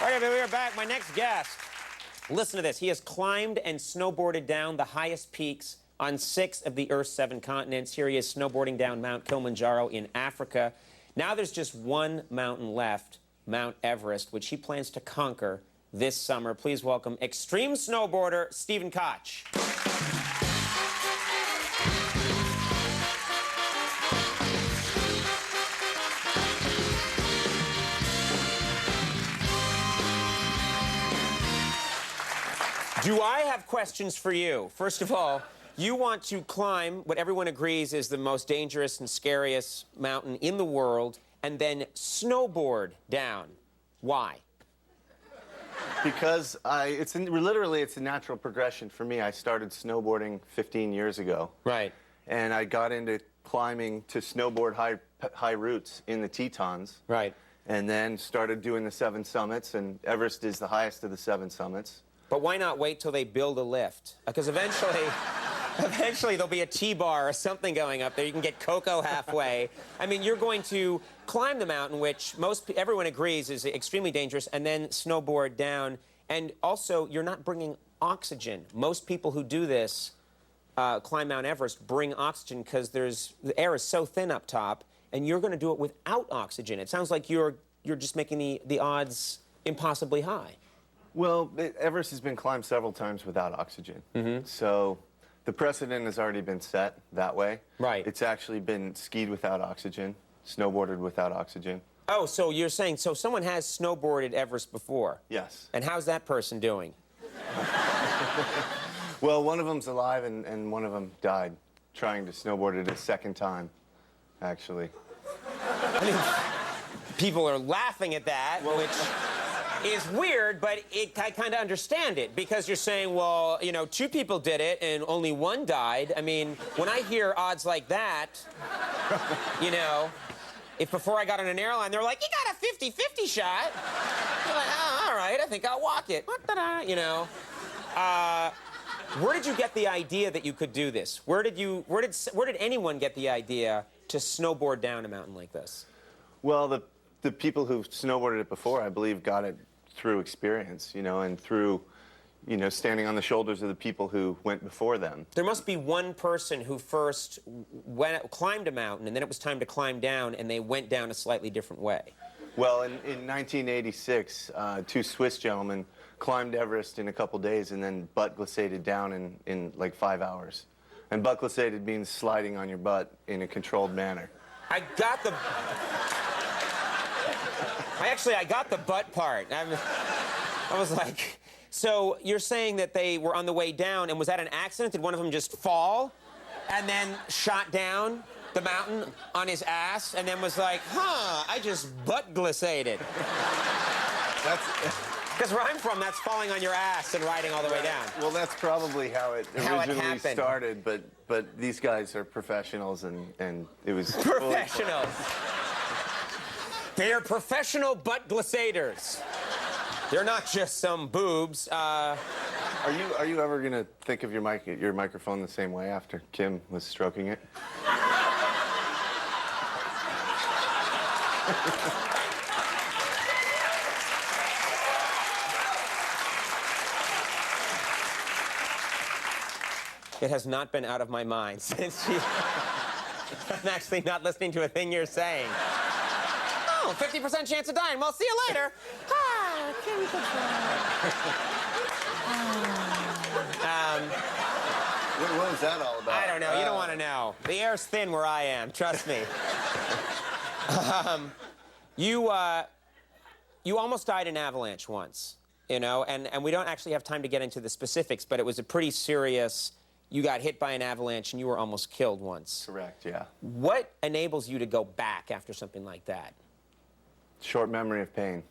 All right, we are back. My next guest, listen to this. He has climbed and snowboarded down the highest peaks on 6 of the Earth's 7 continents. Here he is snowboarding down Mount Kilimanjaro in Africa. Now there's just one mountain left, Mount Everest, which he plans to conquer this summer. Please welcome extreme snowboarder Stephen Koch. Do I have questions for you? First of all, you want to climb what everyone agrees is the most dangerous and scariest mountain in the world, and then snowboard down. Why? Because literally it's a natural progression for me. I started snowboarding 15 years ago. Right. And I got into climbing to snowboard high routes in the Tetons. Right. And then started doing the 7 summits, and Everest is the highest of the 7 summits. But why not wait till they build a lift? Because eventually there'll be a T-bar or something going up there. You can get cocoa halfway. I mean, you're going to climb the mountain, which everyone agrees is extremely dangerous, and then snowboard down. And also, you're not bringing oxygen. Most people who do this, climb Mount Everest, bring oxygen because the air is so thin up top, and you're going to do it without oxygen. It sounds like you're just making the odds impossibly high. Well, Everest has been climbed several times without oxygen. So the precedent has already been set that way. Right. It's actually been skied without oxygen, snowboarded without oxygen. Oh, so you're saying, so someone has snowboarded Everest before? Yes. And how's that person doing? Well, one of them's alive and one of them died trying to snowboard it a second time, actually. I mean, people are laughing at that, which is weird, but I kind of understand it, because you're saying, well, you know, 2 people did it and only 1 died. I mean, when I hear odds like that, you know, if before I got on an airline, they're like, you got a 50-50 shot. You're like, oh, all right, I think I'll walk it. You know. Where did you get the idea that you could do this? Where did anyone get the idea to snowboard down a mountain like this? Well, the people who snowboarded it before, I believe, got it through experience, you know, and through, you know, standing on the shoulders of the people who went before them. There must be one person who first climbed a mountain, and then it was time to climb down, and they went down a slightly different way. Well, in 1986, 2 Swiss gentlemen climbed Everest in a couple days and then butt glissaded down in like 5 hours. And butt glissaded means sliding on your butt in a controlled manner. I got the butt part. I was like, so you're saying that they were on the way down, and was that an accident? Did one of them just fall and then shot down the mountain on his ass and then was like, I just butt glissaded? Because where I'm from, that's falling on your ass and riding all the way down. Well, that's probably how it originally started, but these guys are professionals, and it was... Professionals. They are professional butt glissaders. They're not just some boobs. Are you ever gonna think of your microphone the same way after Kim was stroking it? It has not been out of my mind since I'm actually not listening to a thing you're saying. Oh, 50% chance of dying. Well, see you later. What was that all about? I don't know. You don't want to know. The air's thin where I am. Trust me. You almost died in an avalanche once, you know, and we don't actually have time to get into the specifics, but it was a pretty serious... You got hit by an avalanche and you were almost killed once. Correct, yeah. What enables you to go back after something like that? Short memory of pain.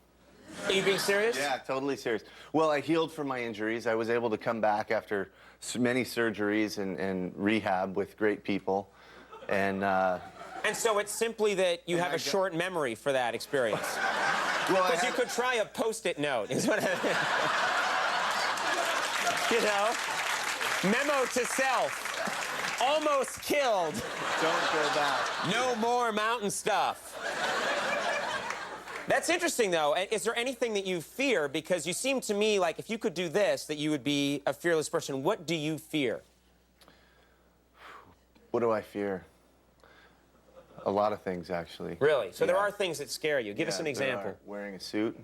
Are you being serious? Yeah, totally serious. Well, I healed from my injuries. I was able to come back after many surgeries and rehab with great people. And so it's simply that you have a short memory for that experience. Well, because you could try a Post-it note, is what you know? Memo to self. Almost killed. Don't go back. No more mountain stuff. That's interesting, though. Is there anything that you fear? Because you seem to me like if you could do this, that you would be a fearless person. What do you fear? What do I fear? A lot of things, actually. Really? So Yeah. there are things that scare you. Give us an there example. are. Wearing a suit.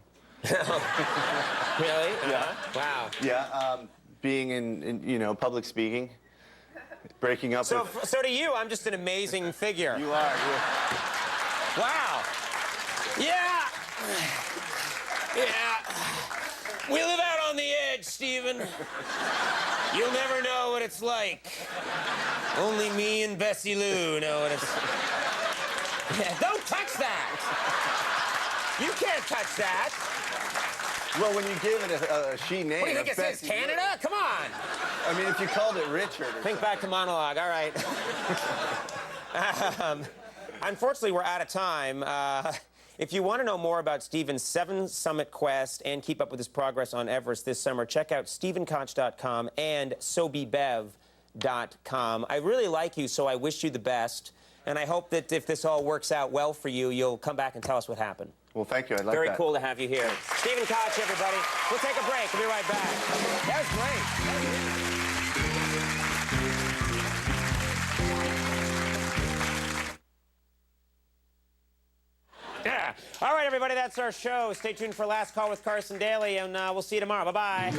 Really? Yeah. Wow. Yeah, being in, you know, public speaking. Breaking up So, with... so to you, I'm just an amazing figure. You are. Wow. Yeah. Yeah. We live out on the edge, Stephen. You'll never know what it's like. Only me and Bessie Lou know what it's... Yeah, don't touch that! You can't touch that! Well, when you give it a she name... What do you think it says, Canada? Come on! I mean, if you called it Richard or Think back to monologue, all right. Unfortunately, we're out of time. If you want to know more about Stephen's 7-summit quest and keep up with his progress on Everest this summer, check out StephenKoch.com and SoBeBev.com. I really like you, so I wish you the best. And I hope that if this all works out well for you, you'll come back and tell us what happened. Well, thank you. I like Very that. cool to have you here. Stephen Koch, everybody. We'll take a break. We'll be right back. That was great. Yeah. All right, everybody, that's our show. Stay tuned for Last Call with Carson Daly, and we'll see you tomorrow. Bye-bye.